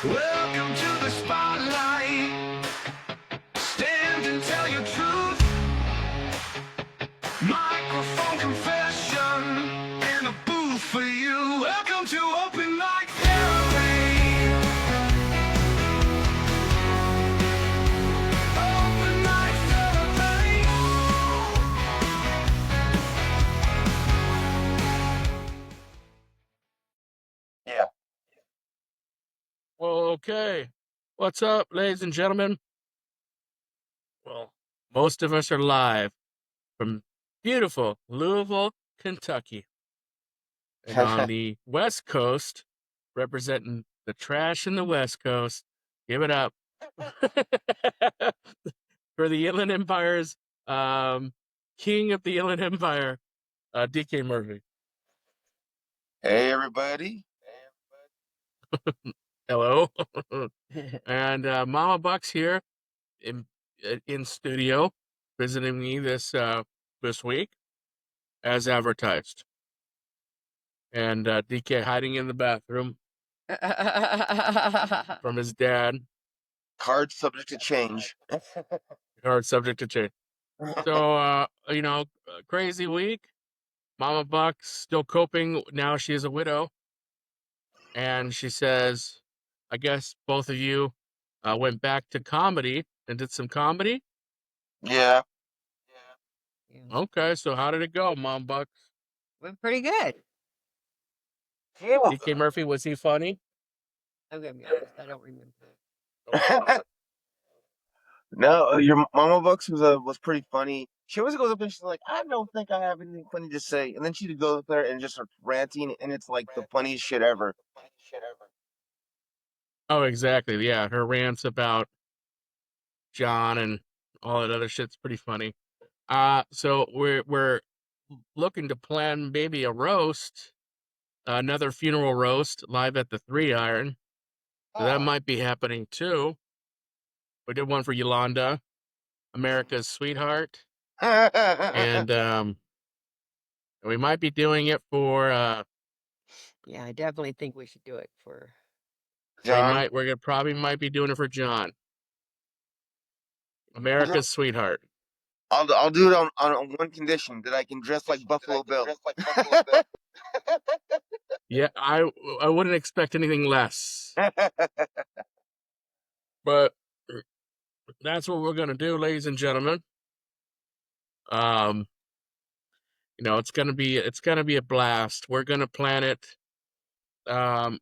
Welcome to the spotlight. Stand and tell your truth. Microphone confession in a booth for you. Welcome to Open Mic Therapy. Open Mic Therapy. Yeah. Well, okay. What's up, ladies and gentlemen? Well, most of us are live from beautiful Louisville, Kentucky. And on the West Coast, representing the trash in the West Coast, give it up for the Inland Empire's king of the Inland Empire, DK Murphy. Hey, everybody. Hello. And Mama Buck's here in studio visiting me this week as advertised. And DK hiding in the bathroom from his dad. Card subject to change. Hard subject to change. So, crazy week. Mama Buck's still coping. Now she is a widow. And she says, I guess both of you went back to comedy and did some comedy. Yeah. Okay, so how did it go, Mom Buck? Went pretty good. DK Murphy, was he funny? I'm gonna be honest, I don't remember. No, your Mama Bucks was pretty funny. She always goes up and she's like, I don't think I have anything funny to say. And then she goes up there and just starts ranting, and it's like the funniest shit ever. Oh, exactly. Yeah, her rants about John and all that other shit's pretty funny. So we're looking to plan maybe a roast, another funeral roast live at the 3 Iron. So that might be happening too. We did one for Yolanda, America's sweetheart, and we might be doing it for Yeah, I definitely think we should do it for John. we're gonna probably might be doing it for John, America's sweetheart. I'll do it on one condition, that I can dress like Buffalo Bill. Yeah, I wouldn't expect anything less. But that's what we're gonna do, ladies and gentlemen. It's gonna be a blast. We're gonna plan it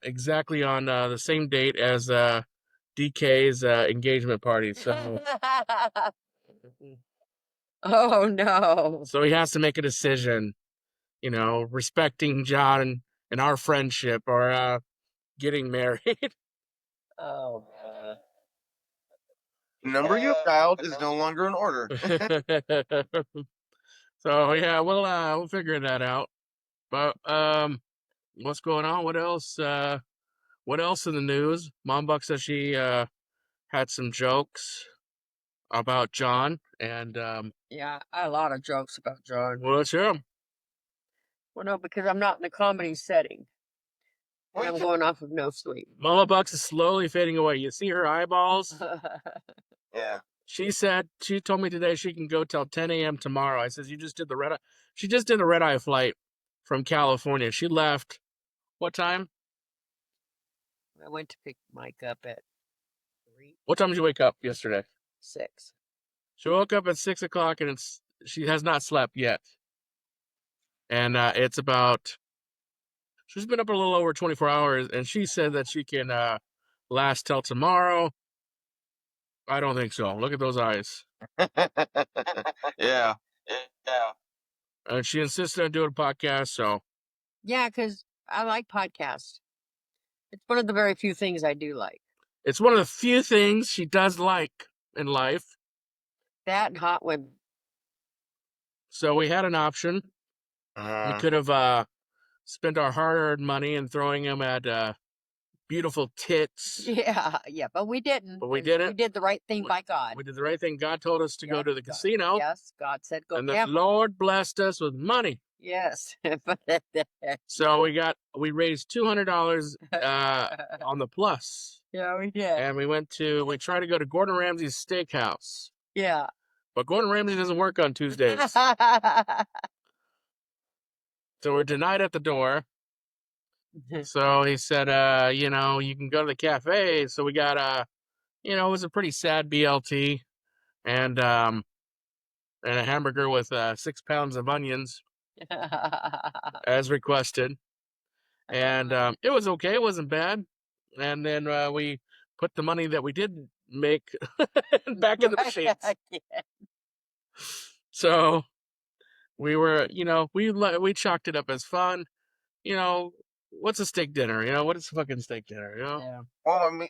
exactly on the same date as DK's engagement party. So Oh no. so he has to make a decision, respecting John and our friendship, or getting married. Oh The number you dialed is no longer in order. So yeah, we'll figure that out. But what's going on? What else? What else in the news? Mom Buck says she had some jokes about John, and yeah, I had a lot of jokes about John. well, let's hear 'em. Well, no, because I'm not in the comedy setting. And I'm going off of no sleep. Mama Bucks is slowly fading away. You see her eyeballs? Yeah. She told me today she can go till 10 a.m. tomorrow. I says, you just did the red eye. She just did the red eye flight from California. She left, what time? I went to pick Mike up at 3, What time did you wake up yesterday? 6. She woke up at 6 o'clock, and she has not slept yet. And it's about, she's been up a little over 24 hours, and she said that she can last till tomorrow. I don't think so. Look at those eyes. Yeah. And she insisted on doing a podcast, so. Yeah, because I like podcasts. It's one of the very few things I do like. It's one of the few things she does like in life. That and hot women. So we had an option. We could have spent our hard-earned money and throwing them at beautiful tits. Yeah, but we didn't. But we 'cause didn't. We did the right thing by God. We did the right thing. God told us to go Yep, to the God- casino. Yes, God said go And the gamble. Lord blessed us with money. Yes. So we raised $200 on the plus, Yeah, we did. and we tried to go to Gordon Ramsay's steakhouse, Yeah. but Gordon Ramsay doesn't work on Tuesdays, so we're denied at the door. So he said, you know, you can go to the cafe. So we got you know, it was a pretty sad BLT and a hamburger with 6 pounds of onions as requested. And it was okay. It wasn't bad. And then we put the money that we did make back in the machines. So we were, you know, we chalked it up as fun. You know, what's a steak dinner? You know, what is a fucking steak dinner? You know? Yeah. Well, I mean,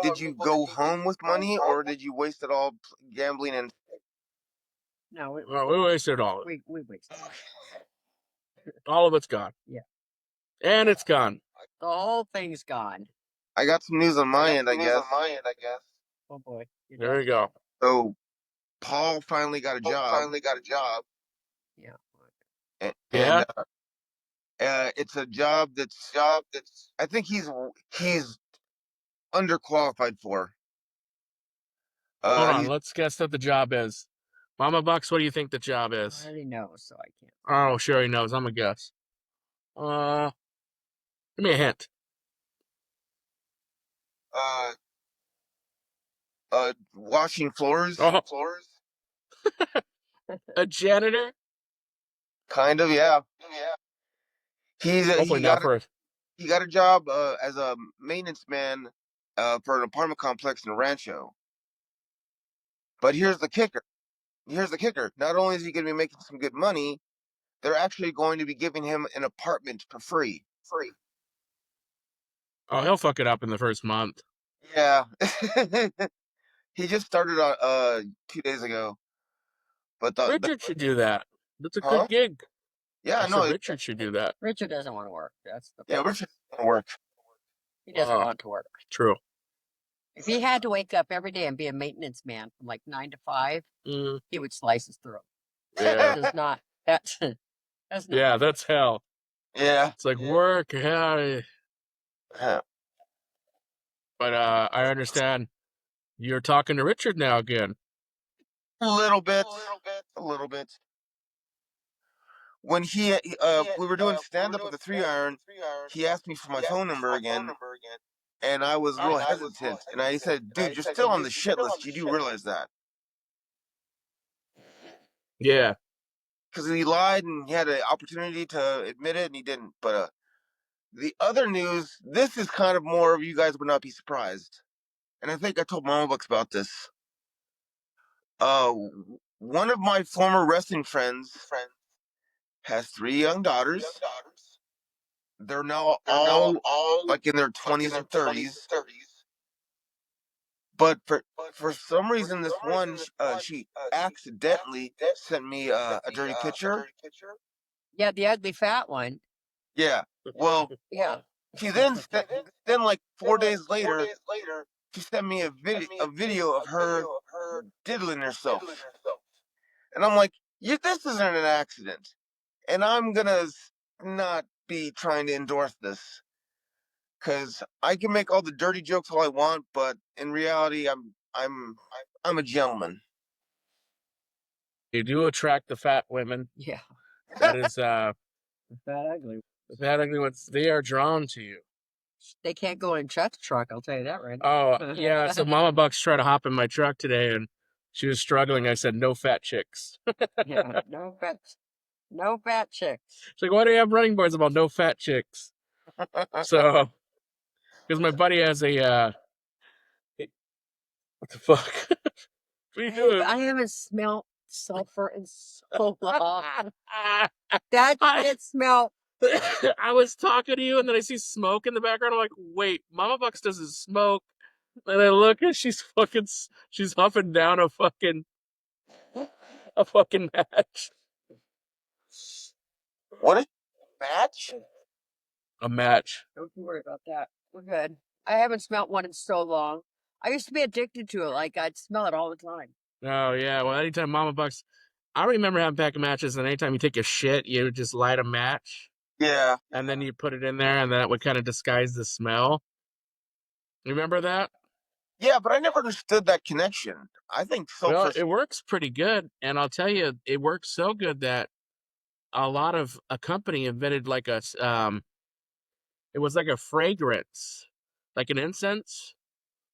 did you go home with money or did you waste it all gambling and? No, Well, we wasted all of it. we wasted. All of it's gone. Yeah. And it's gone. The whole thing's gone. I got some news on my end, I guess. Oh boy. You're There you done. go. So Paul finally got a job. Yeah. And, Yeah? it's a job that's I think he's underqualified for. Hold on. He's- Let's guess what the job is. Mama Bucks, what do you think the job I is? already know, so I can't. Oh, sure he knows. I'm a guess. Give me a hint. Washing floors. Oh, a janitor? Kind of, yeah. Hopefully not first. He got a job as a maintenance man for an apartment complex in Rancho. But here's the kicker. Not only is he going to be making some good money, they're actually going to be giving him an apartment for free. Oh, he'll fuck it up in the first month. Yeah. He just started on 2 days ago. But Richard should do that. That's a Huh? good gig. Yeah, I no, said Richard should do that. Richard doesn't want to work. That's the yeah, problem. Richard doesn't work. He doesn't Uh-huh. want to work. True. If he had to wake up every day and be a maintenance man from like 9 to 5, Mm, he would slice his throat. yeah. Does not. That's not. Yeah, that's hell. Yeah. It's like work, yeah. Yeah. But I understand you're talking to Richard now again. A little bit. When we were doing stand up with the 3-iron, he asked me for my phone number again, and I was real hesitant. And I said, "Dude, you're still on the shit list. You do realize that?" Yeah. Because he lied and he had an opportunity to admit it, and he didn't. But the other news, this is kind of more of, you guys would not be surprised. And I think I told Mama Bucks about this. One of my former wrestling friends has 3 young daughters. They're now all like in their 20s and 30s. But for some reason, this one, she accidentally sent me a dirty picture. Yeah, the ugly fat one. Yeah. Well, Yeah. she then like 4 days later, she sent me a video of her diddling herself. And I'm like, this isn't an accident. And I'm gonna not be trying to endorse this. Cause I can make all the dirty jokes all I want, but in reality, I'm a gentleman. You do attract the fat women. Yeah. That is Fat ugly. the fat ugly ones, they are drawn to you. They can't go in Chet's truck, I'll tell you that right now. Oh, yeah. So Mama Bucks tried to hop in my truck today and she was struggling. I said, no fat chicks. Yeah, no fat chicks. She's like, why do you have running boards about no fat chicks? So, because my buddy has a, what the fuck? What are you Hey, doing? I haven't smelled sulfur in so long. That shit smell. I was talking to you and then I see smoke in the background. I'm like, wait, Mama Bucks doesn't smoke. And I look and she's huffing down a fucking match. What a match? A match. Don't you worry about that. We're good. I haven't smelled one in so long. I used to be addicted to it. Like, I'd smell it all the time. Oh, yeah. Well, anytime Mama Bucks I remember having pack of matches, and anytime you take a shit, you would just light a match, Yeah. and then you put it in there, and that would kind of disguise the smell. You remember that? Yeah, but I never understood that connection. I think Well, sulfur. it works pretty good, and I'll tell you, it works so good that a company invented like it was like a fragrance, like an incense,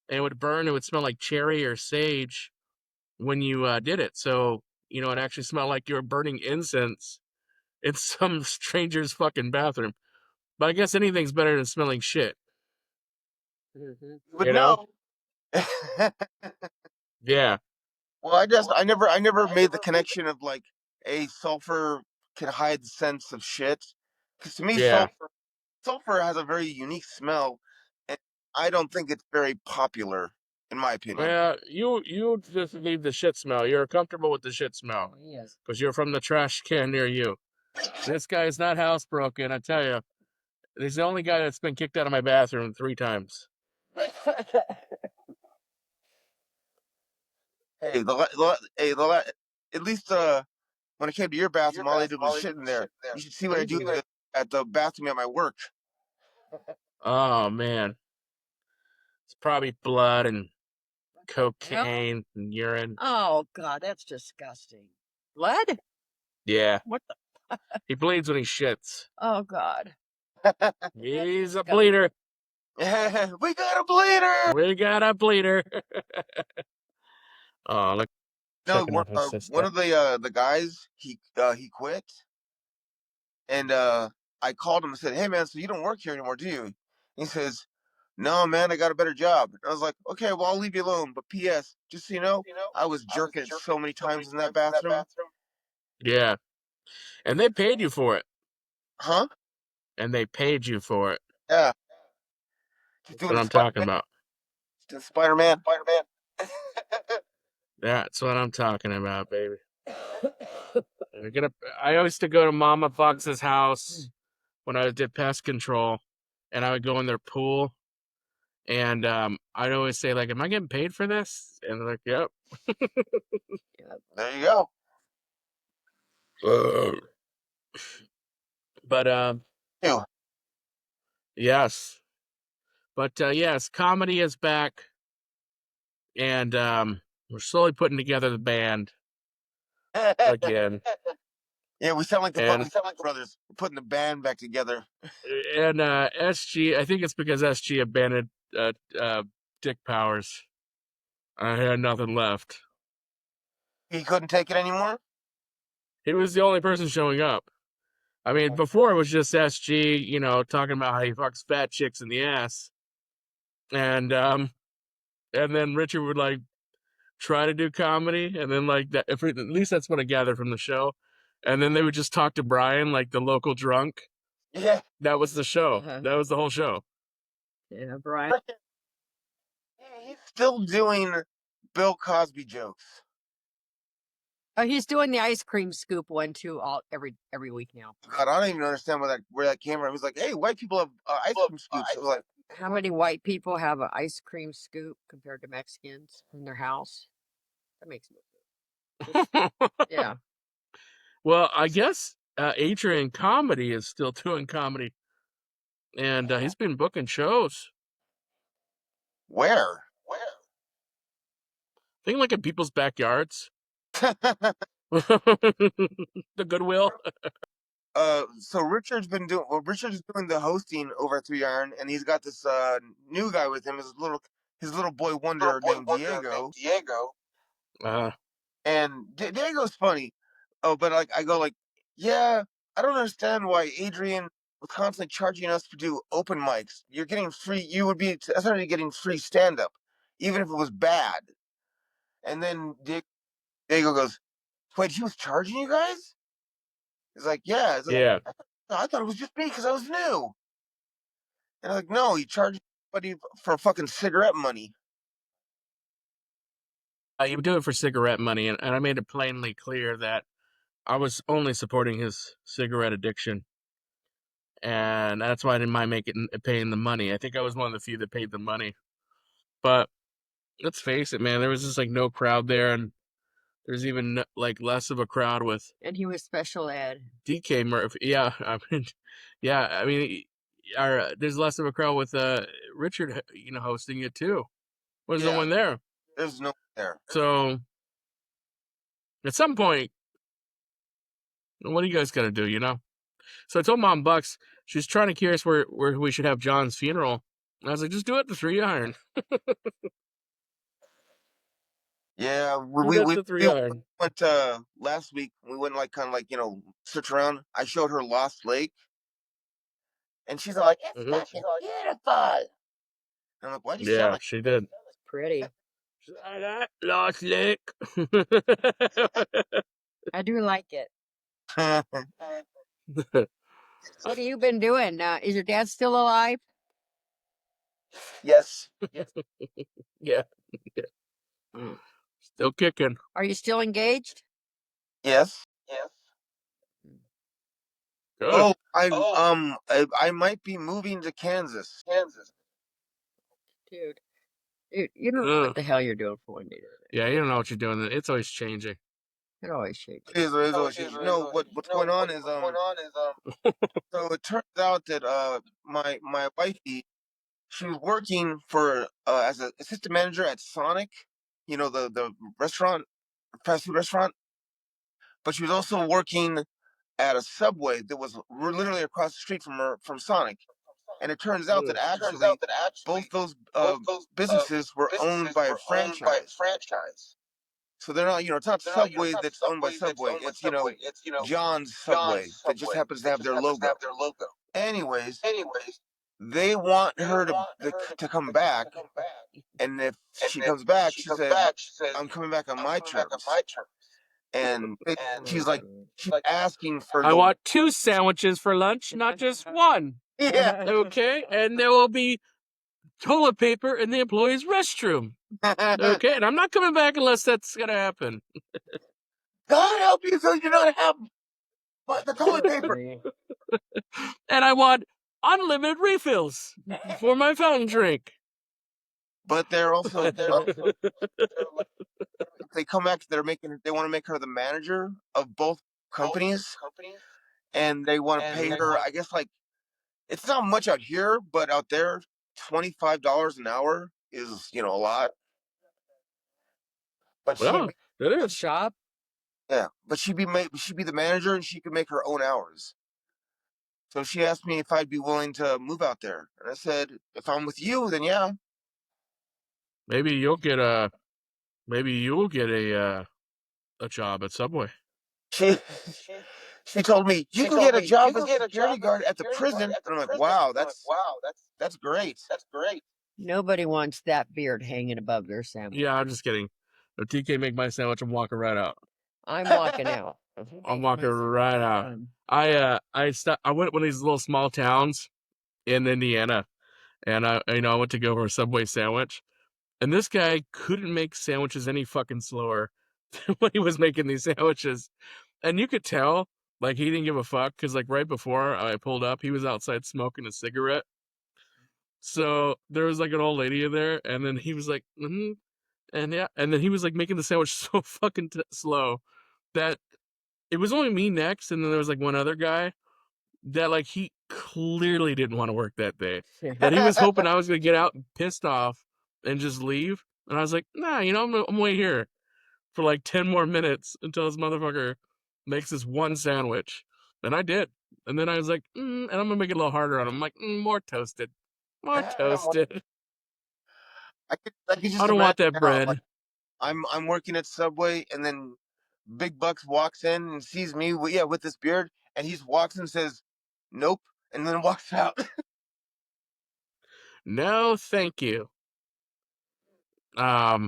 and it would burn. It would smell like cherry or sage when you did it. So it actually smelled like you were burning incense in some stranger's fucking bathroom. But I guess anything's better than smelling shit. Mm-hmm. You would You know? know. Yeah. Well, I never made the connection of like, a sulfur can hide the sense of shit. Because to me, Yeah. sulfur has a very unique smell, and I don't think it's very popular, in my opinion. Well, you just leave the shit smell. You're comfortable with the shit smell Yes. because you're from the trash can near you. This guy is not housebroken, I tell you. He's the only guy that's been kicked out of my bathroom 3 times. Hey, at least when I came to your bathroom, all I did was shit in there. You should see what I do at the bathroom at my work. Oh man, it's probably blood and cocaine and urine. Oh God, that's disgusting. Blood? Yeah, What the? he bleeds when he shits. Oh God. He's a bleeder. We got a bleeder. We got a bleeder. Oh, look, No, checking out his sister. one of the guys, he quit, and I called him and said, "Hey man, so you don't work here anymore, do you?" He says, "No man, I got a better job." And I was like, "Okay, well I'll leave you alone, but P.S. just so you know, I was jerking it so many times in that bathroom." Yeah, and they paid you for it. Huh? And they paid you for it. Yeah. That's what I'm talking about. Spider-Man. That's what I'm talking about, baby. I used to go to Mama Fox's house when I did pest control, and I would go in their pool, and I'd always say like, "Am I getting paid for this?" And they're like, "Yep." There you go. But Ew. yes, but yes, comedy is back, and we're slowly putting together the band again. Yeah, we sound like the And- fucking brothers. We're putting the band back together. And SG, I think it's because SG abandoned Dick Powers. I had nothing left. He couldn't take it anymore? He was the only person showing up. I mean, before it was just SG, talking about how he fucks fat chicks in the ass. And then Richard would like try to do comedy, and then like that, at least that's what I gathered from the show. And then they would just talk to Brian, like the local drunk. Yeah. That was the show. Uh-huh. That was the whole show. Yeah, Brian. He's still doing Bill Cosby jokes. Oh, he's doing the ice cream scoop one too, every week now. God, I don't even understand where that came from. He was like, "Hey, white people have ice cream scoops." I was like, How many white people have an ice cream scoop compared to Mexicans in their house? That makes no sense. Yeah. Well, I guess Adrian Comedy is still doing comedy, and he's been booking shows. "Where?" I think like in people's backyards. The Goodwill. So Richard's doing the hosting over at 3 Iron, and he's got this new guy with him, his little boy wonder named Diego. And Diego's funny. Oh, but like I go like, yeah, I don't understand why Adrian was constantly charging us to do open mics. You're getting free. You would be essentially getting free stand up, even if it was bad. And then Diego goes, "Wait, he was charging you guys?" He's like, "Yeah." He's like, Yeah. I thought it was just me because I was new. And I'm like, "No, he charged somebody for fucking cigarette money." He would do it for cigarette money, and I made it plainly clear that I was only supporting his cigarette addiction, and that's why I didn't mind paying the money. I think I was one of the few that paid the money. But let's face it, man, there was just like no crowd there, and there's even like less of a crowd with And he was special ed. DK Murphy. Yeah, I mean, yeah, I mean, there's less of a crowd with Richard, hosting it too. There's no Yeah, one there. there's no one there. So at some point, what are you guys gonna do? So I told Mom Bucks, she was trying to curious where we should have John's funeral. And I was like, just do it at the 3 Iron. Yeah, Do that at the 3 Iron. went last week. We went like kind of like search around. I showed her Lost Lake, and she's like, "It's Mhm. fucking beautiful." And I'm like, "Why do you sound Yeah, like?" she did. It's pretty. She's like, I got Lost Lake. I do like it. What have you been doing? Is your dad still alive? Yes. Yeah. Still kicking. Are you still engaged? Yes. Good. Oh, I might be moving to Kansas. Dude, you don't know what the hell you're doing for one day. Yeah, you don't know what you're doing. It's always changing. It always changes. It is always changing. What's going on is so it turns out that my wifey, she was working for as an assistant manager at Sonic, the restaurant, fast food restaurant, but she was also working at a Subway that was literally across the street from Sonic. And it turns out that actually both those businesses were owned by a franchise. So they're not, it's not Subway that's owned by Subway. It's, John's Subway that just happens to have their logo. Anyways, they want her to come back. And if she comes back, she said, "I'm coming back on my terms." And she's asking for I want 2 sandwiches for lunch, not just one. Yeah. Okay, and there will be toilet paper in the employee's restroom. Okay, and I'm not coming back unless that's gonna happen. God help you, so you don't have the toilet paper. And I want unlimited refills for my fountain drink. But they're also they come back. They want to make her the manager of both companies, and they want to pay her. I guess it's not much out here, but out there, $25 an hour is a lot. But Well, it is. Shop. Yeah, but she'd be the manager, and she could make her own hours. So she asked me if I'd be willing to move out there, and I said, if I'm with you, then yeah. Maybe you'll get a job at Subway. She told me, you can get a job as a security guard at the prison. And I'm like, wow, that's great. Nobody wants that beard hanging above their sandwich. Yeah, I'm just kidding. If TK make my sandwich, I'm walking right out. I'm walking out. I'm walking right out. I went one of these little small towns in Indiana, and I went to go for a Subway sandwich, and this guy couldn't make sandwiches any fucking slower than when he was making these sandwiches, and you could tell he didn't give a fuck because right before I pulled up, he was outside smoking a cigarette. So there was an old lady in there, and then he was like, mm-hmm. And yeah, and then he was making the sandwich so fucking slow that it was only me next, and then there was one other guy that he clearly didn't want to work that day. That he was hoping I was gonna get out pissed off and just leave. And I was like, nah, I'm wait here for 10 more minutes until this motherfucker makes this one sandwich. And I did. And then I was like, and I'm gonna make it a little harder on him. I'm like, more toasted. More toasted. I could just I don't want that imagine bread. I'm working at Subway, and then Big Bucks walks in and sees me with this beard, and he just walks in and says, "Nope," and then walks out. No, thank you. Yeah,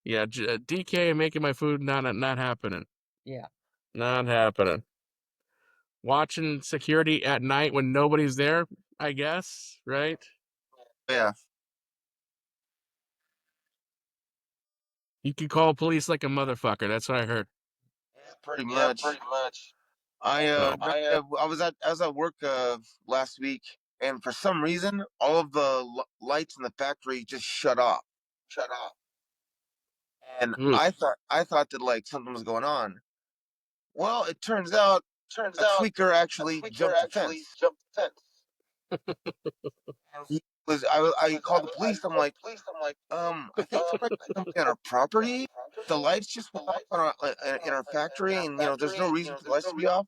DK making my food not happening. Yeah, not happening. Watching security at night when nobody's there, I guess, right? Yeah. You can call police like a motherfucker. That's what I heard. Yeah, pretty much. I was at work last week, and for some reason, all of the lights in the factory just shut off. and Mm. I thought that like something was going on. Well, it turns out a tweaker actually jumped the fence. He I called the police. I'm like, I think there might be something on our property. The lights just went off on in our factory, and there's no reason for the lights to be off.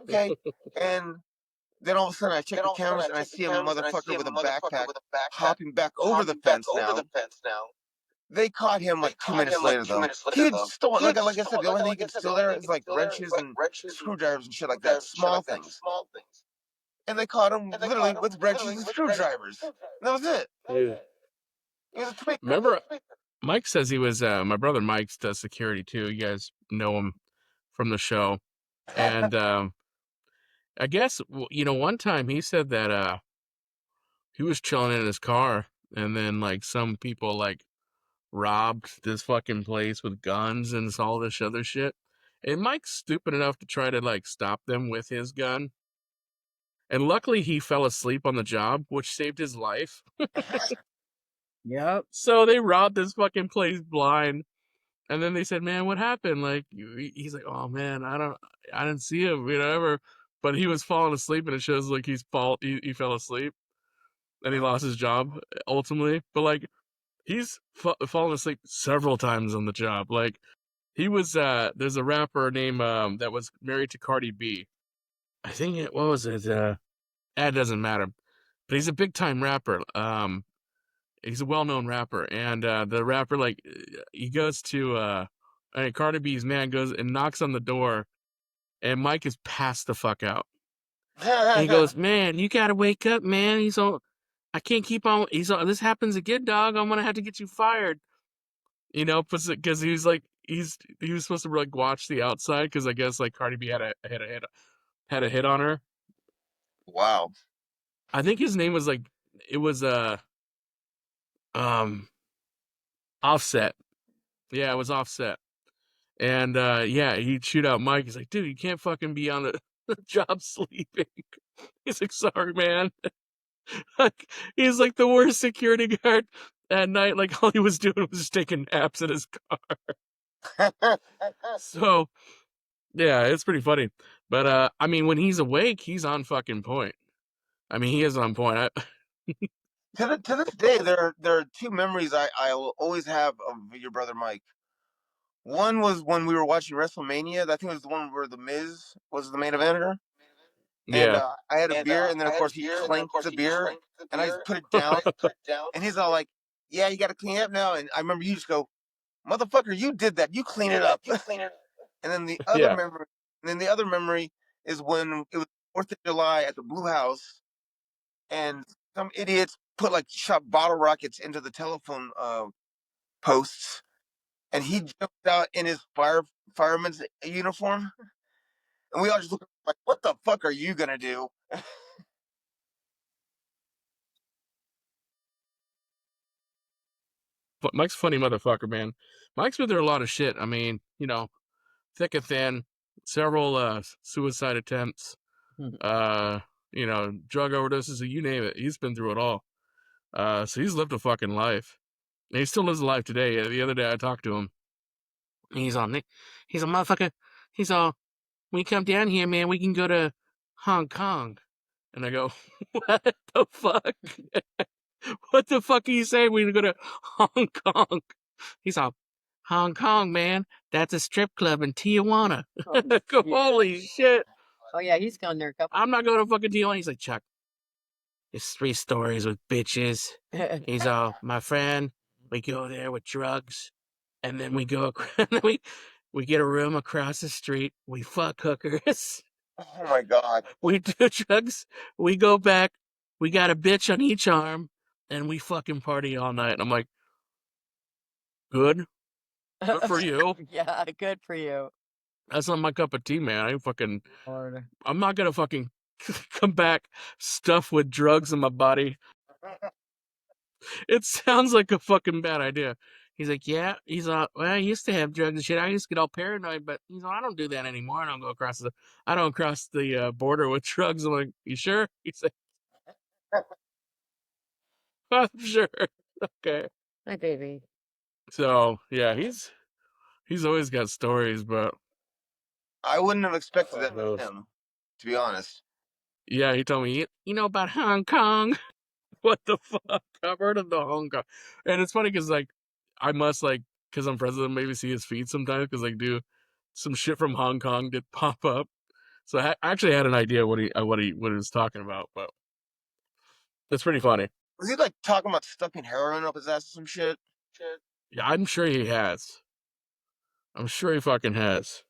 Okay, and then all of a sudden I check the cameras and I see a motherfucker with a backpack hopping back over the fence now. They caught him like 2 minutes later though. He had stolen, like I said, the only thing he could steal there is like wrenches and screwdrivers and shit like that, small things. And they caught him literally with wrenches and screwdrivers. That was it. Dude. He was a tweaker. Remember, Mike says he was, my brother Mike does security too. You guys know him from the show. And I guess, one time he said that he was chilling in his car and then like some people like robbed this fucking place with guns and all this other shit. And Mike's stupid enough to try to like stop them with his gun. And luckily he fell asleep on the job, which saved his life. Yep. So they robbed this fucking place blind. And then they said, "Man, what happened?" Like he's like, "Oh man, I didn't see him, whatever." But he was falling asleep, and it shows like he fell asleep, and he lost his job ultimately. But like he's fallen asleep several times on the job. Like he was there's a rapper named that was married to Cardi B. I think what was it? It doesn't matter. But he's a big time rapper. He's a well-known rapper, and the rapper like he goes to Cardi B's man goes and knocks on the door, and Mike is passed the fuck out. And he goes, "Man, you gotta wake up, man." He's all, "I can't keep on." He's all, "This happens again, dog. I'm gonna have to get you fired." Because he was like he was supposed to like watch the outside because I guess like Cardi B had a hit on her. Wow. I think his name was like it was Offset. Yeah, it was Offset. And yeah, he'd shoot out Mike. He's like, "Dude, you can't fucking be on the job sleeping." He's like, "Sorry, man." Like he's like the worst security guard at night. Like all he was doing was just taking naps in his car. So yeah, it's pretty funny. But I mean, when he's awake, he's on fucking point. I mean, he is on point. To this day, there are two memories I will always have of your brother Mike. One was when we were watching WrestleMania. I think it was the one where The Miz was the main eventer. And Yeah. I had a beer, and then of course he clanked the beer, and I just put it down. And he's all like, "Yeah, you got to clean up now." And I remember you just go, "Motherfucker, you did that. You clean it up." And then the other Yeah. memory is when it was 4th of July at the Blue House, and some idiots shot bottle rockets into the telephone posts, and he jumped out in his fireman's uniform, and we all just looked like, "What the fuck are you gonna do?" But Mike's a funny motherfucker, man. Mike's been through a lot of shit. I mean, thick and thin, several suicide attempts, drug overdoses, you name it. He's been through it all. So he's lived a fucking life. And he still lives a life today. The other day I talked to him. He's a motherfucker. He's all, "When you come down here, man, we can go to Hong Kong." And I go, "What the fuck?" "What the fuck are you saying? We're gonna go to Hong Kong?" He's all, "Hong Kong, man. That's a strip club in Tijuana." Oh, Holy shit. Oh yeah, he's gone there a couple. I'm not going to fucking Tijuana. He's like, "Chuck, it's 3 stories with bitches." He's all, "My friend, we go there with drugs, and then we go, we get a room across the street. We fuck hookers. Oh my god. We do drugs. We go back. We got a bitch on each arm, and we fucking party all night." And I'm like, good for you. Yeah, good for you. That's not my cup of tea, man. Lord. I'm not gonna fucking come back stuffed with drugs in my body. It sounds like a fucking bad idea. He's like, "Yeah." He's well, I used to have drugs and shit. I used to get all paranoid, but I don't do that anymore. I don't cross the border with drugs. I'm like, "You sure?" He's like, "I'm sure." Okay. Hi, baby. So yeah, he's always got stories, but I wouldn't have expected that those. from him, to be honest. Yeah, he told me, you know about Hong Kong? What the fuck? I've heard of the Hong Kong. And it's funny because, like, I must, like, because I'm friends with him, maybe see his feed sometimes because, like, dude, some shit from Hong Kong did pop up. So I actually had an idea what he was talking about, but it's pretty funny. Was he like talking about stuffing heroin up his ass or some shit? Yeah, I'm sure he has. I'm sure he fucking has.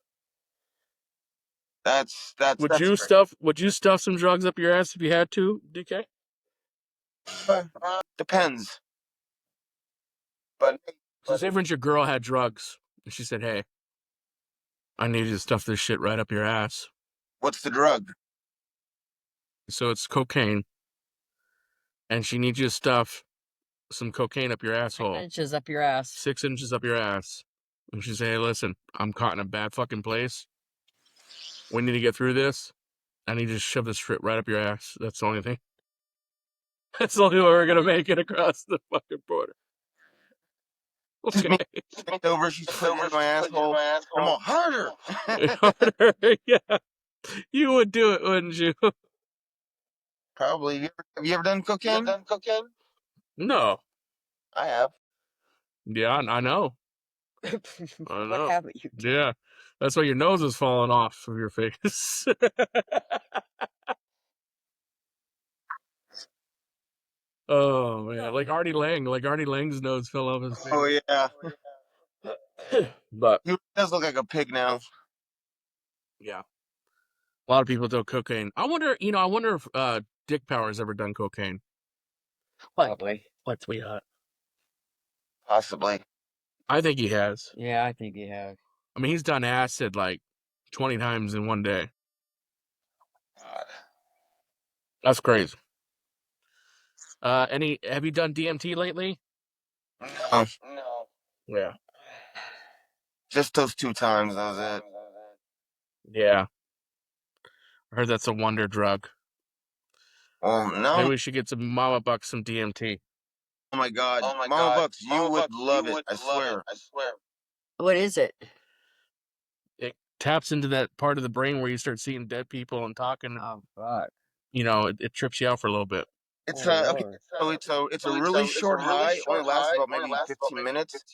That's Would you stuff some drugs up your ass if you had to, DK? depends. But So say for instance your girl had drugs and she said, "Hey, I need you to stuff this shit right up your ass." what's the drug? So it's cocaine, and she needs you to stuff some cocaine up your asshole, 6 inches up your ass. 6 inches up your ass. And she say, "Hey, listen, I'm caught in a bad fucking place. We need to get through this. I need you to shove this shit right up your ass. That's the only thing. That's the only way we're gonna make it across the fucking border." Okay. Bent over, she's putting it in my asshole. I'm all harder. Yeah, you would do it, wouldn't you? Probably. Have you ever done cocaine? No. I have. Yeah, I know. I What know. haven't you done? Yeah, that's why your nose is falling off of your face. Oh man, like Artie Lang's nose fell off his face. Oh yeah. But He does look like a pig now. yeah, a lot of people do cocaine. I wonder if Dick Power's ever done cocaine. Probably. What's we got? Possibly. I think he has. Yeah, I think you have. I mean, he's done acid like 20 times in one day. God. That's crazy. Have you done DMT lately? No. Yeah. Just those 2 times, that was it. Yeah. I heard that's a wonder drug. Oh Maybe no. we should get some Mama Buck some DMT. Oh my god. Mama Bucks, you would love it. I swear. What is it? It taps into that part of the brain where you start seeing dead people and talking. Oh fuck. It trips you out for a little bit. It's Oh, okay. Lord. So it's a really short high. Only lasts about maybe 15 minutes.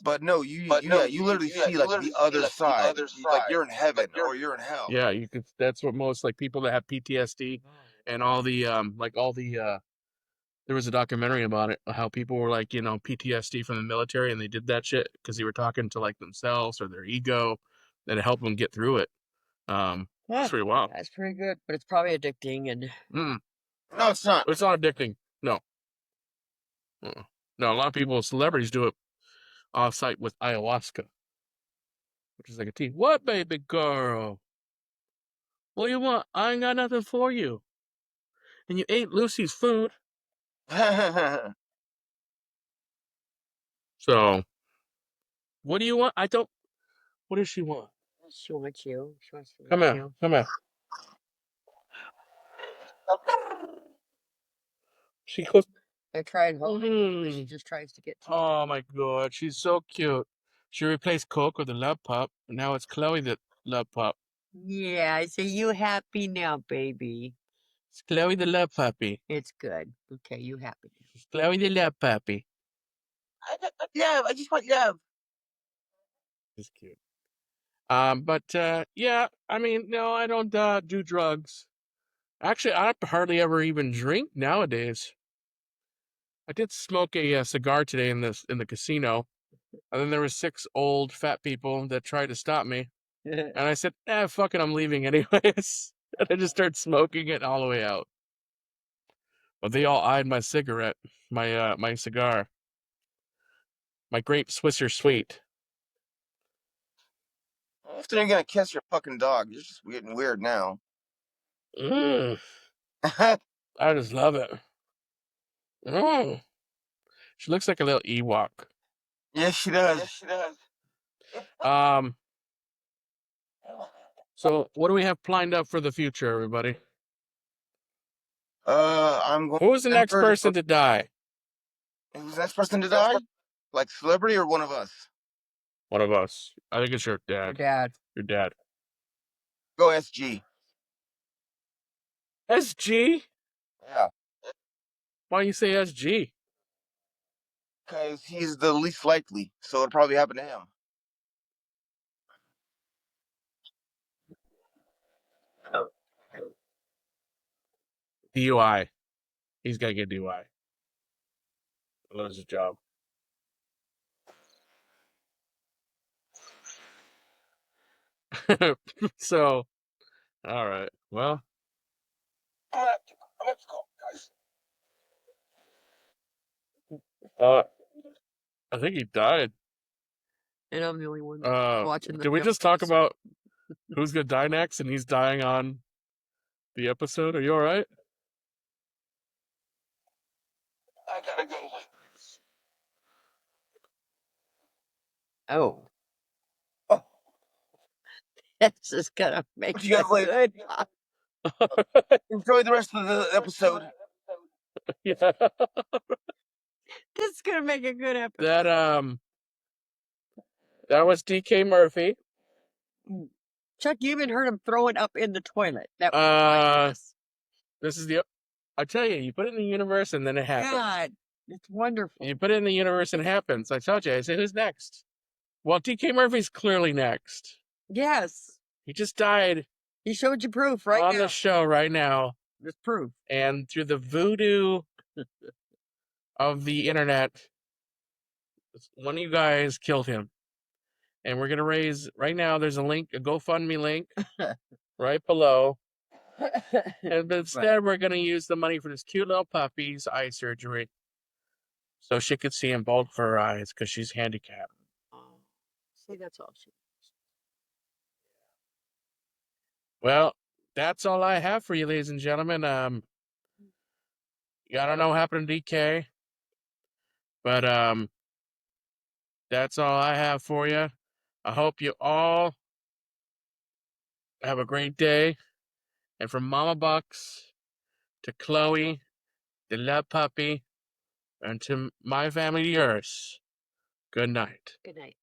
But no, you literally see like the other side. Like you're in heaven or you're in hell. Yeah, you could. That's what most like people that have PTSD and all the There was a documentary about it, how people were like PTSD from the military, and they did that shit because they were talking to like themselves or their ego, that it helped them get through it. Yeah, That's pretty wild. that's pretty good, but it's probably addicting and No, it's not. It's not addicting. No. No, a lot of people, celebrities, do it off site with ayahuasca, which is like a tea. What, baby girl? What you want? I ain't got nothing for you. And you ate Lucy's food. So, what do you want? I don't. What does she want? she wants you. She wants to Come lick here. you. Come here. She goes. I tried holding, but she "Mm." just tries to get to Oh my god, she's so cute. She replaced Coke with a love pup, and now it's Chloe the love pup. Yeah, I say you happy now, baby. It's Chloe the love puppy. It's good. Okay, you happy. It's Chloe the love puppy. Love. I just want love. It's cute. Yeah, I mean, no, I don't do drugs. Actually, I hardly ever even drink nowadays. I did smoke a cigar today in the casino, and then there were 6 old fat people that tried to stop me, and I said, fuck it, I'm leaving anyways." And I just started smoking it all the way out. But they all eyed my cigarette, my cigar, my grape Swisser Sweet. How often are you gonna kiss your fucking dog? You're just getting weird now. Mm, I just love it. Mm. She looks like a little Ewok. Yes, she does. So what do we have lined up for the future, everybody? I'm going. Who's the next person to die? Who's the next person to die? Like celebrity or one of us? One of us. I think it's your Your dad. dad. Your dad. Go SG. SG? Yeah. Why do you say SG? Because he's the least likely, so it'll probably happen to him. DUI. He's got to get DUI. Lose his job. So, all right. Well, I'm gonna have to call, guys. I think he died. And I'm the only one Uh, watching the did we just talk episode. about who's gonna die next, and he's dying on the episode? Are you all right? I gotta go. Oh. Oh. This is gonna make But you guys a later. good. Enjoy the rest of the episode. Yeah. This is gonna make a good episode. That was DK Murphy. Chuck, you even heard him throw it up in the toilet. That was priceless. This is I tell you, you put it in the universe and then it happens. God, it's wonderful. You put it in the universe and it happens. I told you. I said, who's next? Well, DK Murphy's clearly next. Yes. He just died He showed you proof right on now. the show right now. There's proof. And through the voodoo of the internet, one of you guys killed him. And we're going to raise, right now, there's a link, a GoFundMe link right below. And but instead, we're going to use the money for this cute little puppy's eye surgery. So she could see in both of her eyes because she's handicapped. Oh, see, that's all she. Well, that's all I have for you, ladies and gentlemen. I don't know what happened to DK, but that's all I have for you. I hope you all have a great day. And from Mama Bucks to Chloe, the love puppy, and to my family, to yours, good night. Good night.